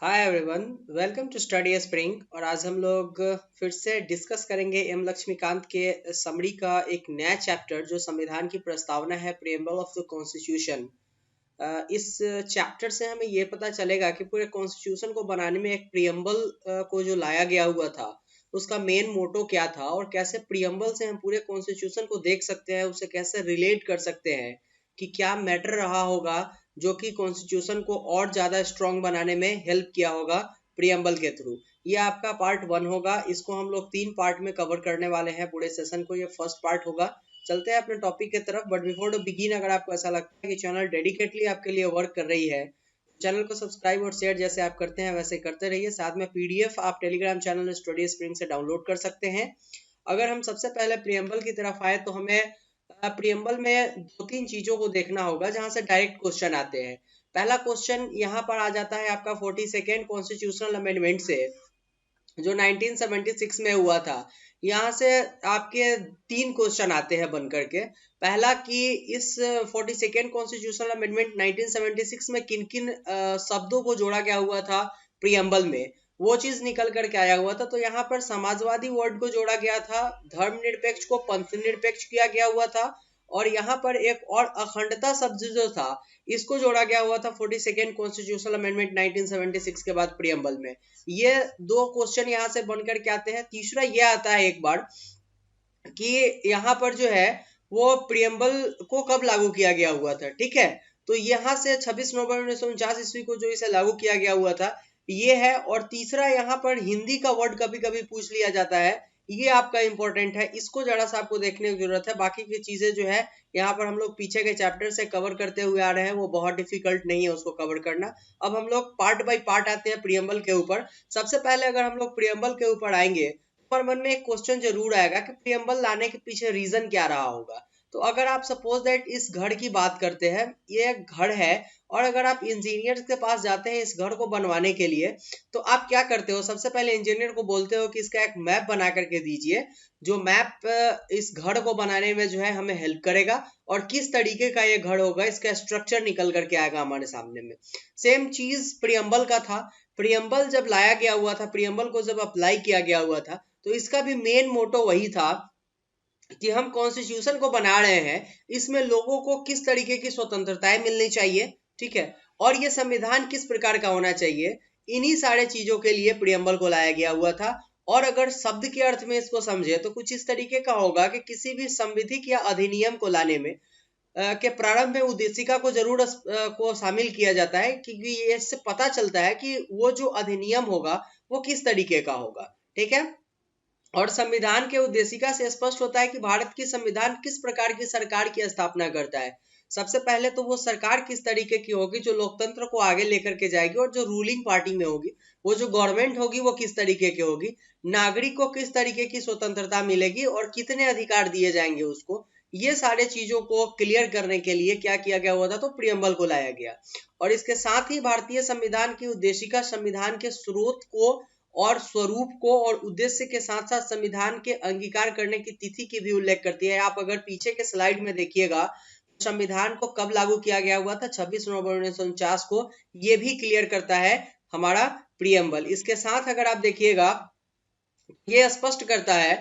Hi everyone, welcome to study spring. और आज हम लोग फिर से डिस्कस करेंगे m.Laxmikant के समरी का एक नया चैप्टर जो संविधान की प्रस्तावना है, प्रीएम्बल ऑफ द कॉन्स्टिट्यूशन। इस चैप्टर से हमें ये पता चलेगा कि पूरे कॉन्स्टिट्यूशन को बनाने में एक प्रीएम्बल को जो लाया गया हुआ था उसका मेन मोटो क्या था और कैसे प्रीएम्बल से हम पूरे कॉन्स्टिट्यूशन को देख सकते हैं, उसे कैसे रिलेट कर सकते हैं कि क्या मैटर रहा होगा जो कि कॉन्स्टिट्यूशन को और ज्यादा स्ट्रांग बनाने में हेल्प किया होगा प्रीएम्बल के थ्रू। ये आपका पार्ट 1 होगा। इसको हम लोग 3 पार्ट में कवर करने वाले हैं पूरे सेशन को। ये फर्स्ट पार्ट होगा। चलते हैं अपने टॉपिक की तरफ। बट बिफोर टू बिगिन, अगर आपको ऐसा लगता है कि चैनल डेडिकेटली आपके लिए वर्क कर रही है, चैनल को सब्सक्राइब और शेयर जैसे आप करते हैं वैसे करते रहिए। साथ में पीडीएफ आप टेलीग्राम चैनल स्टडी स्प्रिंग से डाउनलोड कर सकते हैं। अगर हम सबसे पहले प्रीएम्बल की तरफ आए तो हमें प्रीएम्बल में 2-3 चीजों को देखना होगा जहां से डायरेक्ट क्वेश्चन आते हैं। पहला क्वेश्चन यहाँ पर आ जाता है आपका 42nd कॉन्स्टिट्यूशनल अमेंडमेंट से, जो 1976 में हुआ था। यहाँ से आपके 3 क्वेश्चन आते हैं बन करके। पहला कि इस 42nd कॉन्स्टिट्यूशनल अमेंडमेंट 1976 में किन किन शब्दों को जोड़ा गया हुआ था प्रीएम्बल में, वो चीज निकल करके आया हुआ था। तो यहाँ पर समाजवादी वर्ड को जोड़ा गया था, धर्मनिरपेक्ष को पंथ निरपेक्ष किया गया हुआ था, और यहाँ पर एक और अखंडता शब्द जो था इसको जोड़ा गया हुआ था 42nd कॉन्स्टिट्यूशनल अमेंडमेंट 1976 के बाद प्रीएम्बल में। ये 2 क्वेश्चन यहाँ से बनकर के आते हैं। तीसरा ये आता है एक बार कि यहाँ पर जो है वो प्रीएम्बल को कब लागू किया गया हुआ था। ठीक है, तो यहाँ से 26 नवंबर 1949 ईस्वी को जो इसे लागू किया गया हुआ था ये है। और तीसरा यहाँ पर हिंदी का वर्ड कभी कभी पूछ लिया जाता है, ये आपका इंपॉर्टेंट है, इसको जरा सा आपको देखने की जरूरत है। बाकी की चीजें जो है यहाँ पर हम लोग पीछे के चैप्टर से कवर करते हुए आ रहे हैं, वो बहुत डिफिकल्ट नहीं है उसको कवर करना। अब हम लोग पार्ट बाय पार्ट आते हैं प्रीएम्बल के ऊपर। सबसे पहले अगर हम लोग प्रीएम्बल के ऊपर आएंगे पर मन में एक क्वेश्चन जरूर आएगा कि प्रीएम्बल लाने के पीछे रीजन क्या रहा होगा। तो अगर आप सपोज दैट इस घर की बात करते हैं, ये एक घर है, और अगर आप इंजीनियर के पास जाते हैं इस घर को बनवाने के लिए, तो आप क्या करते हो? सबसे पहले इंजीनियर को बोलते हो कि इसका एक मैप बना करके दीजिए, जो मैप इस घर को बनाने में जो है हमें हेल्प करेगा, और किस तरीके का ये घर होगा इसका स्ट्रक्चर निकल करके आएगा हमारे सामने में। सेम चीज प्रीएम्बल का था। प्रीएम्बल जब लाया गया हुआ था, प्रीएम्बल को जब अप्लाई किया गया हुआ था, तो इसका भी मेन मोटो वही था कि हम कॉन्स्टिट्यूशन को बना रहे हैं, इसमें लोगों को किस तरीके की स्वतंत्रताएं मिलनी चाहिए, ठीक है, और ये संविधान किस प्रकार का होना चाहिए। इन्हीं सारे चीजों के लिए प्रीएम्बल को लाया गया हुआ था। और अगर शब्द के अर्थ में इसको समझे तो कुछ इस तरीके का होगा कि किसी भी संविधिक या अधिनियम को लाने में के प्रारंभ में उद्देशिका को जरूर को शामिल किया जाता है, क्योंकि इससे पता चलता है कि वो जो अधिनियम होगा वो किस तरीके का होगा। ठीक है, और संविधान के उद्देशिका से स्पष्ट होता है कि भारत की संविधान किस प्रकार की सरकार की स्थापना करता है। सबसे पहले तो वो सरकार किस तरीके की होगी जो लोकतंत्र को आगे लेकर के जाएगी, और जो रूलिंग पार्टी में होगी, वो जो गवर्नमेंट होगी वो किस तरीके की होगी, नागरिक को किस तरीके की स्वतंत्रता मिलेगी और कितने अधिकार दिए जाएंगे उसको। ये सारे चीजों को क्लियर करने के लिए क्या किया गया हुआ था, तो प्रीएम्बल को लाया गया। और इसके साथ ही भारतीय संविधान की उद्देशिका संविधान के स्रोत को और स्वरूप को और उद्देश्य के साथ साथ संविधान के अंगीकार करने की तिथि की भी उल्लेख करती है। आप अगर पीछे के स्लाइड में देखिएगा, संविधान को कब लागू किया गया हुआ था, 26 नवंबर 1949 को, ये भी क्लियर करता है हमारा प्रीएम्बल। इसके साथ अगर आप देखिएगा, ये स्पष्ट करता है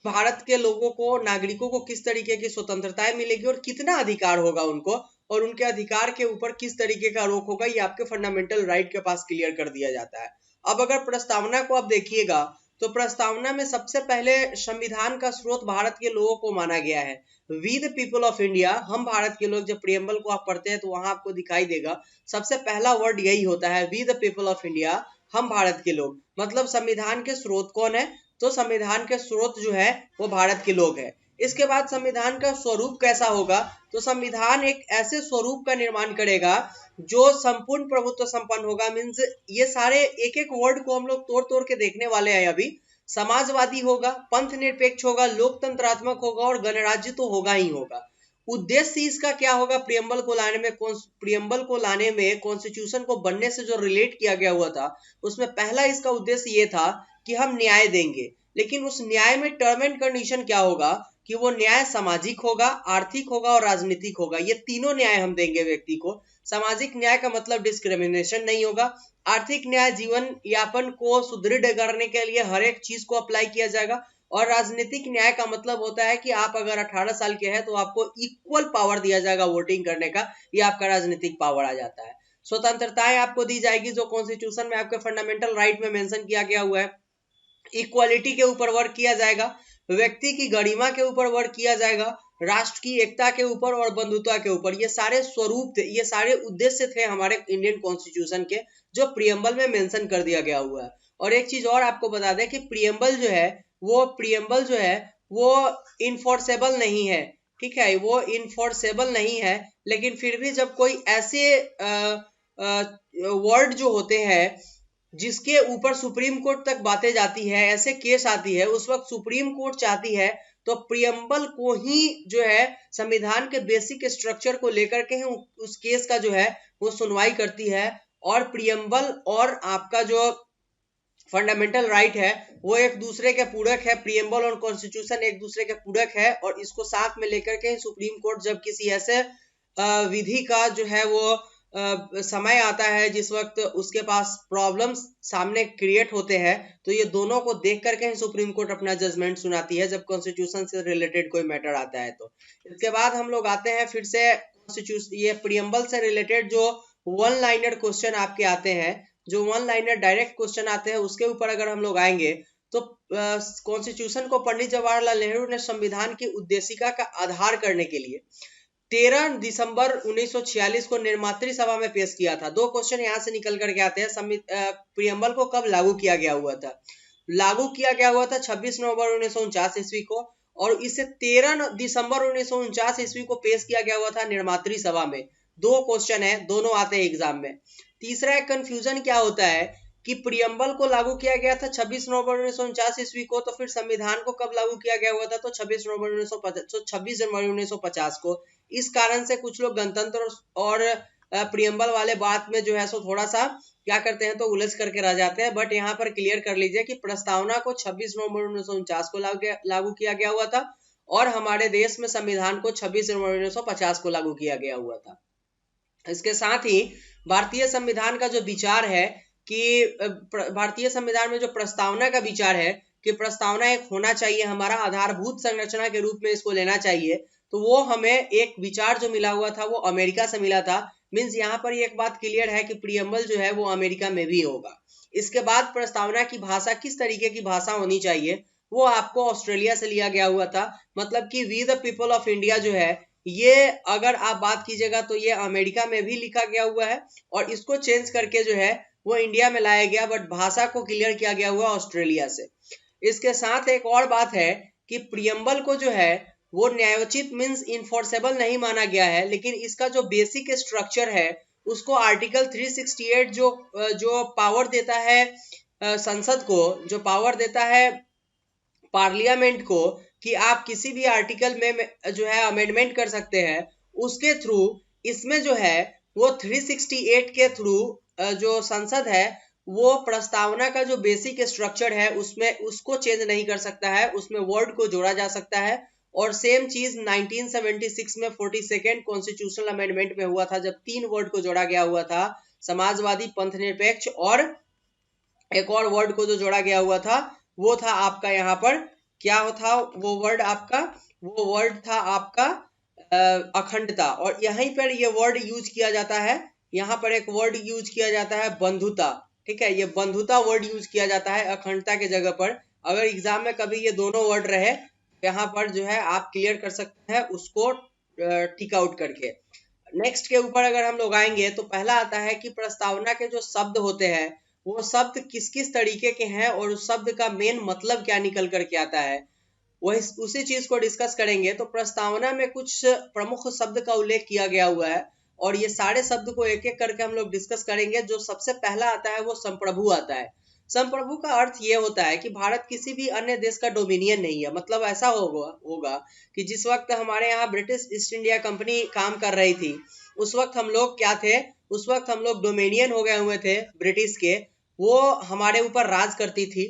भारत के लोगों को, नागरिकों को किस तरीके की स्वतंत्रताएं मिलेगी और कितना अधिकार होगा उनको, और उनके अधिकार के ऊपर किस तरीके का रोक होगा, ये आपके फंडामेंटल राइट के पास क्लियर कर दिया जाता है। अब अगर प्रस्तावना को आप देखिएगा तो प्रस्तावना में सबसे पहले संविधान का स्रोत भारत के लोगों को माना गया है। We the people of India, हम भारत के लोग। जब प्रीएम्बल को आप पढ़ते हैं तो वहां आपको दिखाई देगा सबसे पहला वर्ड यही होता है, we the people of India, हम भारत के लोग। मतलब संविधान के स्रोत कौन है, तो संविधान के स्रोत जो है वो भारत के लोग हैं। इसके बाद संविधान का स्वरूप कैसा होगा, तो संविधान एक ऐसे स्वरूप का निर्माण करेगा जो संपूर्ण प्रभुत्व संपन्न होगा। मीन्स ये सारे एक एक वर्ड को हम लोग तोड़ तोड़ के देखने वाले हैं अभी। समाजवादी होगा, पंथ निरपेक्ष होगा, लोकतंत्रात्मक होगा, और गणराज्य तो होगा ही होगा। उद्देश्य इसका क्या होगा, प्रीएम्बल को लाने में, कॉन्स्टिट्यूशन को बनने से जो रिलेट किया गया हुआ था उसमें पहला इसका उद्देश्य ये था कि हम न्याय देंगे। लेकिन उस न्याय में टर्म एंड कंडीशन क्या होगा, कि वो न्याय सामाजिक होगा, आर्थिक होगा और राजनीतिक होगा। ये तीनों न्याय हम देंगे व्यक्ति को। सामाजिक न्याय का मतलब डिस्क्रिमिनेशन नहीं होगा। आर्थिक न्याय जीवन यापन को सुदृढ़ करने के लिए हर एक चीज को अप्लाई किया जाएगा। और राजनीतिक न्याय का मतलब होता है कि आप अगर 18 साल के हैं तो आपको इक्वल पावर दिया जाएगा वोटिंग करने का, ये आपका राजनीतिक पावर आ जाता है। स्वतंत्रताएं आपको दी जाएगी जो कॉन्स्टिट्यूशन में आपके फंडामेंटल राइट में मेंशन किया गया हुआ है। इक्वालिटी के ऊपर वर्क किया जाएगा, व्यक्ति की गरिमा के ऊपर वर्क किया जाएगा, राष्ट्र की एकता के ऊपर और बंधुता के ऊपर। ये सारे स्वरूप थे, ये सारे उद्देश्य थे हमारे इंडियन कॉन्स्टिट्यूशन के, जो प्रियम्बल में मेंशन कर दिया गया हुआ है। और एक चीज और आपको बता दें कि प्रियम्बल जो है वो इनफोर्सेबल नहीं है, ठीक है, वो इनफोर्सेबल नहीं है। लेकिन फिर भी जब कोई ऐसे वर्ड जो होते हैं जिसके ऊपर सुप्रीम कोर्ट तक बातें जाती है, ऐसे केस आती है, उस वक्त सुप्रीम कोर्ट चाहती है तो प्रियम्बल को ही जो है संविधान के बेसिक स्ट्रक्चर को लेकर के ही उस केस का जो है वो सुनवाई करती है। और प्रियम्बल और आपका जो फंडामेंटल राइट है वो एक दूसरे के पूरक है। प्रियम्बल और कॉन्स्टिट्यूशन एक दूसरे के पूरक है, और इसको साथ में लेकर के सुप्रीम कोर्ट जब किसी ऐसे विधि का जो है वो समय आता है जिस वक्त उसके पास प्रॉब्लम्स सामने क्रिएट होते हैं, तो ये दोनों को देख करके ही सुप्रीम कोर्ट अपना जजमेंट सुनाती है जब कॉन्स्टिट्यूशन से रिलेटेड कोई मैटर आता है। तो इसके बाद हम लोग आते हैं फिर से कॉन्स्टिट्यूशन, ये प्रियम्बल से रिलेटेड जो वन लाइनर क्वेश्चन आपके आते हैं, जो वन लाइनर डायरेक्ट क्वेश्चन आते हैं, उसके ऊपर अगर हम लोग आएंगे तो कॉन्स्टिट्यूशन को पंडित जवाहरलाल नेहरू ने संविधान की उद्देशिका का आधार करने के लिए 13 दिसंबर 1946 को निर्मात्री सभा में पेश किया था। दो क्वेश्चन यहाँ से निकल करके आते हैं। प्रियम्बल को कब लागू किया गया हुआ था? लागू किया गया हुआ था 26 नवंबर 1949 ईस्वी को, और इसे 13 दिसंबर 1949 ईस्वी को पेश किया गया हुआ था निर्मात्री सभा में। दो क्वेश्चन है, दोनों आते हैं एग्जाम में। तीसरा एक कंफ्यूजन क्या होता है कि प्रियम्बल को लागू किया गया था 26 नवंबर 1949 ईस्वी को, तो फिर संविधान को कब लागू किया गया हुआ था? तो 26 जनवरी 1950 को। इस कारण से कुछ लोग गणतंत्र और प्रियम्बल वाले बात में जो है सो थोड़ा सा क्या करते हैं तो उलझ करके रह जाते हैं। बट यहाँ पर क्लियर कर लीजिए कि प्रस्तावना को 26 नवंबर 1949 को लागू किया गया हुआ था, और हमारे देश में संविधान को 26 जनवरी 1950 को लागू किया गया हुआ था। इसके साथ ही भारतीय संविधान का जो विचार है कि भारतीय संविधान में जो प्रस्तावना का विचार है कि प्रस्तावना एक होना चाहिए, हमारा आधारभूत संरचना के रूप में इसको लेना चाहिए, तो वो हमें एक विचार जो मिला हुआ था वो अमेरिका से मिला था। मींस यहाँ पर एक बात क्लियर है कि प्रियम्बल जो है वो अमेरिका में भी होगा। इसके बाद प्रस्तावना की भाषा, किस तरीके की भाषा होनी चाहिए, वो आपको ऑस्ट्रेलिया से लिया गया हुआ था। मतलब कि we the people of India जो है, ये अगर आप बात कीजिएगा तो ये अमेरिका में भी लिखा गया हुआ है, और इसको चेंज करके जो है वो इंडिया में लाया गया, बट भाषा को क्लियर किया गया हुआ ऑस्ट्रेलिया से। इसके साथ एक और बात है कि प्रियम्बल को जो है वो न्यायोचित मींस इनफोर्सेबल नहीं माना गया है, लेकिन इसका जो बेसिक स्ट्रक्चर है उसको आर्टिकल 368 जो पावर देता है संसद को, जो पावर देता है पार्लियामेंट को कि आप किसी भी आर्टिकल में जो है अमेंडमेंट कर सकते हैं, उसके थ्रू इसमें जो है वो 368 के थ्रू जो संसद है वो प्रस्तावना का जो बेसिक स्ट्रक्चर है उसमें उसको चेंज नहीं कर सकता है, उसमें वर्ड को जोड़ा जा सकता है। और सेम चीज 1976 में 42nd कॉन्स्टिट्यूशनल अमेंडमेंट में हुआ था, जब 3 वर्ड को जोड़ा गया हुआ था, समाजवादी, पंथ निरपेक्ष और एक और वर्ड को जो जोड़ा गया हुआ था वो था आपका यहाँ पर क्या था वो वर्ड था आपका अखंडता। और यहीं पर ये वर्ड यूज किया जाता है, यहाँ पर एक वर्ड यूज किया जाता है बंधुता, ठीक है, ये बंधुता वर्ड यूज किया जाता है अखंडता के जगह पर। अगर एग्जाम में कभी ये दोनों वर्ड रहे यहाँ पर जो है आप क्लियर कर सकते हैं उसको टिक आउट करके। नेक्स्ट के ऊपर अगर हम लोग आएंगे तो पहला आता है कि प्रस्तावना के जो शब्द होते हैं वो शब्द किस किस तरीके के हैं और उस शब्द का मेन मतलब क्या निकल करके आता है, वही उसी चीज को डिस्कस करेंगे। तो प्रस्तावना में कुछ प्रमुख शब्द का उल्लेख किया गया हुआ है और ये सारे शब्द को एक एक करके हम लोग डिस्कस करेंगे। जो सबसे पहला आता है वो संप्रभु आता है। संप्रभु का अर्थ ये होता है कि भारत किसी भी अन्य देश का डोमिनियन नहीं है। मतलब ऐसा होगा कि जिस वक्त हमारे यहाँ ब्रिटिश ईस्ट इंडिया कंपनी काम कर रही थी उस वक्त हम लोग क्या थे, उस वक्त हम लोग डोमिनियन हो गए हुए थे ब्रिटिश के, वो हमारे ऊपर राज करती थी।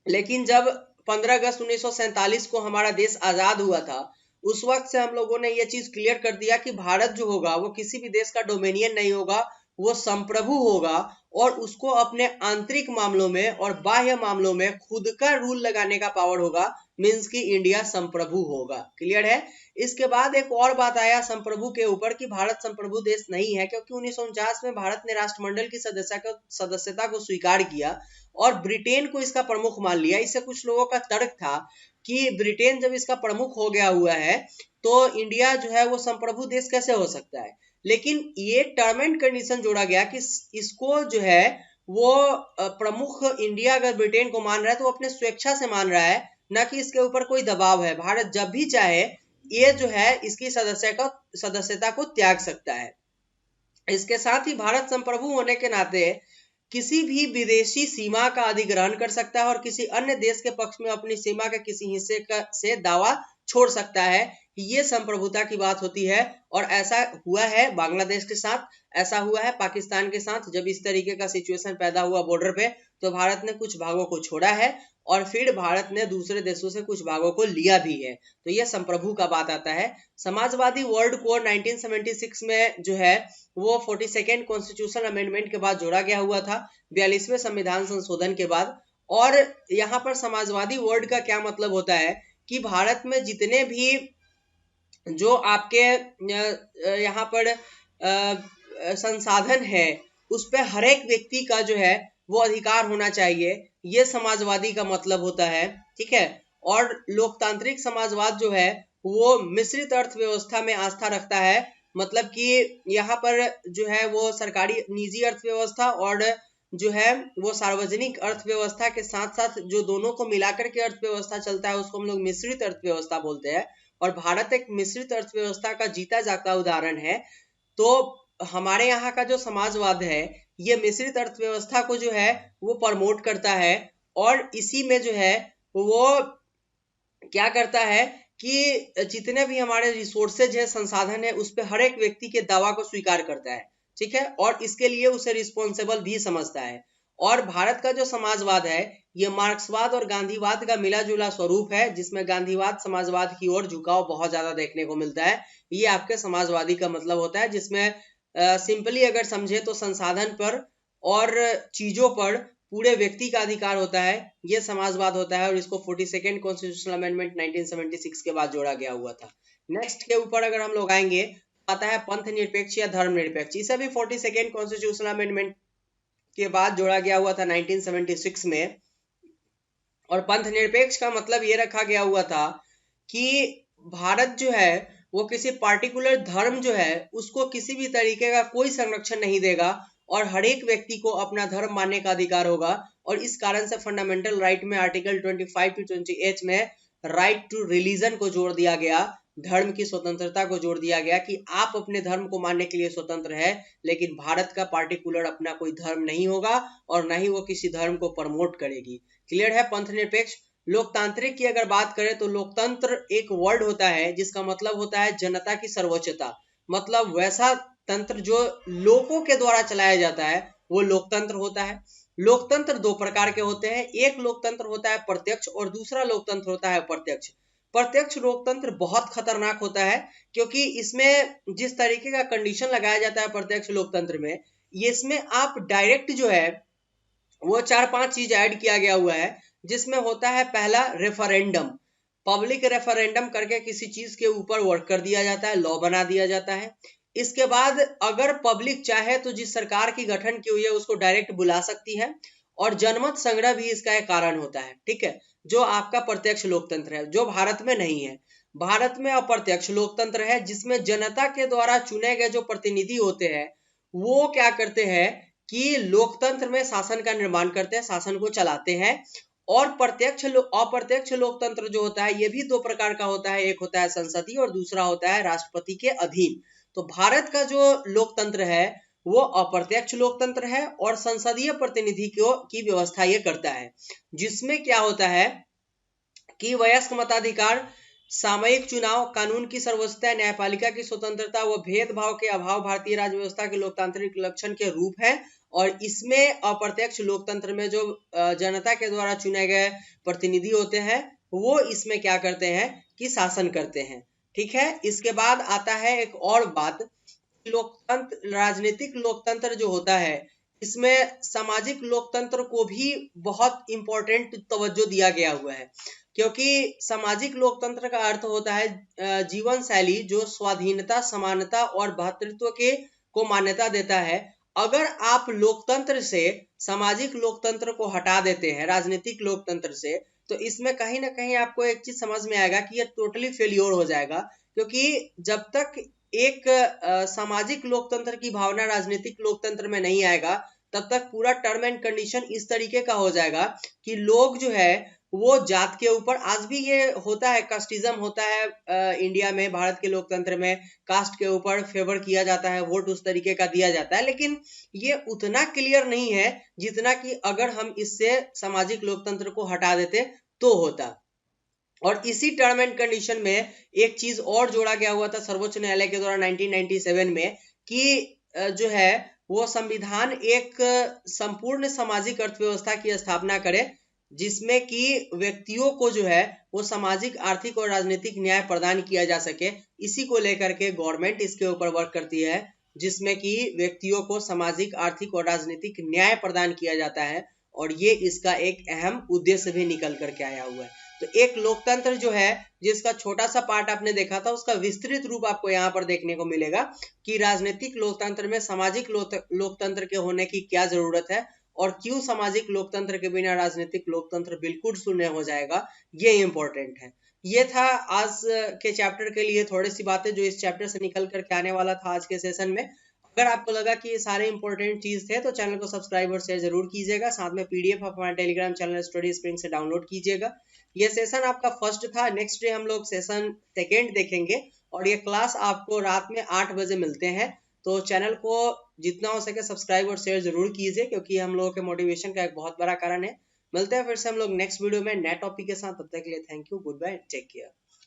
लेकिन जब 15 अगस्त 1947 को हमारा देश आजाद हुआ था, उस वक्त से हम लोगों ने ये चीज क्लियर कर दिया कि भारत जो होगा वो किसी भी देश का डोमिनियन नहीं होगा, वो संप्रभु होगा और उसको अपने आंतरिक मामलों में और बाह्य मामलों में खुद का रूल लगाने का पावर होगा, मींस कि इंडिया संप्रभु होगा। क्लियर है। इसके बाद एक और बात आया संप्रभु के ऊपर कि भारत संप्रभु देश नहीं है, क्योंकि 1949 में भारत ने राष्ट्रमंडल की सदस्यता को स्वीकार किया और ब्रिटेन को इसका प्रमुख मान लिया। इससे कुछ लोगों का तर्क था कि ब्रिटेन जब इसका प्रमुख हो गया हुआ है तो इंडिया जो है वो संप्रभु देश कैसे हो सकता है, लेकिन ये टर्म एंड कंडीशन जोड़ा गया कि इसको जो है वो प्रमुख इंडिया अगर ब्रिटेन को मान रहा है तो अपने स्वेच्छा से मान रहा है, ना कि इसके ऊपर कोई दबाव है। भारत जब भी चाहे ये जो है इसकी सदस्यता को त्याग सकता है। इसके साथ ही भारत संप्रभु होने के नाते किसी भी विदेशी सीमा का अधिग्रहण कर सकता है और किसी अन्य देश के पक्ष में अपनी सीमा के किसी हिस्से से दावा छोड़ सकता है। ये संप्रभुता की बात होती है और ऐसा हुआ है बांग्लादेश के साथ, ऐसा हुआ है पाकिस्तान के साथ। जब इस तरीके का सिचुएशन पैदा हुआ बॉर्डर पे तो भारत ने कुछ भागों को छोड़ा है और फिर भारत ने दूसरे देशों से कुछ भागों को लिया भी है। तो ये संप्रभु का बात आता है। समाजवादी वर्ल्ड कोड 1976 में जो है वो 42nd कॉन्स्टिट्यूशन अमेंडमेंट के बाद जोड़ा गया हुआ था, 42वें संविधान संशोधन के बाद। और यहाँ पर समाजवादी वर्ल्ड का क्या मतलब होता है कि भारत में जितने भी जो आपके यहाँ पर संसाधन है उस पे हर एक व्यक्ति का जो है वो अधिकार होना चाहिए, ये समाजवादी का मतलब होता है। ठीक है। और लोकतांत्रिक समाजवाद जो है वो मिश्रित अर्थव्यवस्था में आस्था रखता है, मतलब कि यहाँ पर जो है वो सरकारी निजी अर्थव्यवस्था और जो है वो सार्वजनिक अर्थव्यवस्था के साथ साथ जो दोनों को मिलाकर के अर्थव्यवस्था चलता है उसको हम लोग मिश्रित अर्थव्यवस्था बोलते हैं। और भारत एक मिश्रित अर्थव्यवस्था का जीता जागता उदाहरण है। तो हमारे यहाँ का जो समाजवाद है ये मिश्रित अर्थव्यवस्था को जो है वो प्रमोट करता है और इसी में जो है वो क्या करता है कि जितने भी हमारे रिसोर्सेज है, संसाधन है, उस पे हर एक व्यक्ति के दावा को स्वीकार करता है। ठीक है। और इसके लिए उसे रिस्पॉन्सिबल भी समझता है। और भारत का जो समाजवाद है ये मार्क्सवाद और गांधीवाद का मिला जुला स्वरूप है, जिसमें गांधीवाद समाजवाद की ओर झुकाव बहुत ज्यादा देखने को मिलता है। ये आपके समाजवादी का मतलब होता है, जिसमें सिंपली अगर समझे तो संसाधन पर और चीजों पर पूरे व्यक्ति का अधिकार होता है, ये समाजवाद होता है। और इसको 42nd कॉन्स्टिट्यूशनल अमेंडमेंट 1976 के बाद जोड़ा गया हुआ था। नेक्स्ट के ऊपर अगर हम लोग आएंगे आता है पंथ निरपेक्ष या धर्म निरपेक्ष। इसे भी 42nd कॉन्स्टिट्यूशनल अमेंडमेंट के बाद जोड़ा गया हुआ था 1976 में। और पंथ निरपेक्ष का मतलब ये रखा गया हुआ था कि भारत जो है वो किसी पार्टिकुलर धर्म जो है उसको किसी भी तरीके का कोई संरक्षण नहीं देगा और हर एक व्यक्ति को अपना धर्म मानने का अधिकार होगा। और इस कारण से फंडामेंटल राइट में आर्टिकल 25 to 28 में राइट टू रिलीजन को जोड़ दिया गया, धर्म की स्वतंत्रता को जोड़ दिया गया कि आप अपने धर्म को मानने के लिए स्वतंत्र है, लेकिन भारत का पार्टिकुलर अपना कोई धर्म नहीं होगा और न ही वो किसी धर्म को प्रमोट करेगी। क्लियर है। पंथ निरपेक्ष। लोकतांत्रिक की अगर बात करें तो लोकतंत्र एक वर्ड होता है जिसका मतलब होता है जनता की सर्वोच्चता, मतलब वैसा तंत्र जो लोगों के द्वारा चलाया जाता है वो लोकतंत्र होता है। लोकतंत्र दो प्रकार के होते हैं, एक लोकतंत्र होता है प्रत्यक्ष और दूसरा लोकतंत्र होता है अप्रत्यक्ष। प्रत्यक्ष लोकतंत्र बहुत खतरनाक होता है क्योंकि इसमें जिस तरीके का कंडीशन लगाया जाता है प्रत्यक्ष लोकतंत्र में, ये इसमें आप डायरेक्ट जो है वो 4-5 चीज ऐड किया गया हुआ है, जिसमें होता है पहला रेफरेंडम। पब्लिक रेफरेंडम करके किसी चीज के ऊपर वर्क कर दिया जाता है, लॉ बना दिया जाता है। इसके बाद अगर पब्लिक चाहे तो जिस सरकार की गठन की हुई है उसको डायरेक्ट बुला सकती है और जनमत संग्रह भी इसका एक कारण होता है। ठीक है। जो आपका प्रत्यक्ष लोकतंत्र है, जो भारत में नहीं है। भारत में अप्रत्यक्ष लोकतंत्र है जिसमें जनता के द्वारा चुने गए जो प्रतिनिधि होते हैं वो क्या करते हैं कि लोकतंत्र में शासन का निर्माण करते हैं, शासन को चलाते हैं। और अप्रत्यक्ष लोकतंत्र जो होता है ये भी दो प्रकार का होता है, एक होता है संसदीय और दूसरा होता है राष्ट्रपति के अधीन। तो भारत का जो लोकतंत्र है वो अप्रत्यक्ष लोकतंत्र है और संसदीय प्रतिनिधि की व्यवस्था ये करता है, जिसमें क्या होता है कि वयस्क मताधिकार सामयिक चुनाव, कानून की सर्वोच्चता, न्यायपालिका की स्वतंत्रता व भेदभाव के अभाव भारतीय राज्य व्यवस्था के लोकतांत्रिक लक्षण के रूप है। और इसमें अप्रत्यक्ष लोकतंत्र में जो जनता के द्वारा चुने गए प्रतिनिधि होते हैं वो इसमें क्या करते हैं कि शासन करते हैं। ठीक है, इसके बाद आता है एक और बात, लोकतंत्र, राजनीतिक लोकतंत्र जो होता है इसमें सामाजिक लोकतंत्र को भी बहुत इंपॉर्टेंट तवज्जो दिया गया हुआ है, क्योंकि सामाजिक लोकतंत्र का अर्थ होता है जीवन शैली जो स्वाधीनता, समानता और भ्रातृत्व के को मान्यता देता है। अगर आप लोकतंत्र से सामाजिक लोकतंत्र को हटा देते हैं राजनीतिक लोकतंत्र से, तो इसमें कहीं ना कहीं आपको एक चीज समझ में आएगा कि ये टोटली फेल्योर हो जाएगा, क्योंकि जब तक एक सामाजिक लोकतंत्र की भावना राजनीतिक लोकतंत्र में नहीं आएगा तब तक पूरा टर्म एंड कंडीशन इस तरीके का हो जाएगा कि लोग जो है वो जात के ऊपर, आज भी ये होता है, कास्टिज्म होता है इंडिया में, भारत के लोकतंत्र में कास्ट के ऊपर फेवर किया जाता है, वोट उस तरीके का दिया जाता है, लेकिन ये उतना क्लियर नहीं है जितना कि अगर हम इससे सामाजिक लोकतंत्र को हटा देते तो होता। और इसी टर्म एंड कंडीशन में एक चीज और जोड़ा गया हुआ था सर्वोच्च न्यायालय के द्वारा 1997 में कि जो है वो संविधान एक संपूर्ण सामाजिक अर्थव्यवस्था की स्थापना करे जिसमें कि व्यक्तियों को जो है वो सामाजिक, आर्थिक और राजनीतिक न्याय प्रदान किया जा सके। इसी को लेकर के गवर्नमेंट इसके ऊपर वर्क करती है, जिसमें कि व्यक्तियों को सामाजिक, आर्थिक और राजनीतिक न्याय प्रदान किया जाता है, और ये इसका एक अहम उद्देश्य भी निकल करके आया हुआ है। तो एक लोकतंत्र जो है जिसका छोटा सा पार्ट आपने देखा था, उसका विस्तृत रूप आपको यहाँ पर देखने को मिलेगा कि राजनीतिक लोकतंत्र में सामाजिक लोकतंत्र के होने की क्या जरूरत है और क्यों सामाजिक लोकतंत्र के बिना राजनीतिक लोकतंत्र बिल्कुल शून्य हो जाएगा, ये इंपॉर्टेंट है। ये था आज के चैप्टर के लिए थोड़ी सी बातें जो इस चैप्टर से निकल करके आने वाला था आज के सेशन में। अगर आपको लगा कि ये सारे इंपॉर्टेंट चीज थे तो चैनल को सब्सक्राइब और शेयर जरूर कीजिएगा। साथ में पीडीएफ आप हमारे टेलीग्राम चैनल स्टडी स्प्रिंग से डाउनलोड कीजिएगा। ये सेशन आपका फर्स्ट था, नेक्स्ट डे हम लोग सेशन सेकेंड देखेंगे, और ये क्लास आपको रात में 8 बजे मिलते हैं। तो चैनल को जितना हो सके सब्सक्राइब और शेयर जरूर कीजिए, क्योंकि हम लोगों के मोटिवेशन का एक बहुत बड़ा कारण है। मिलते हैं फिर से हम लोग नेक्स्ट वीडियो में नए टॉपिक के साथ, तब तक के लिए thank you, goodbye, take care.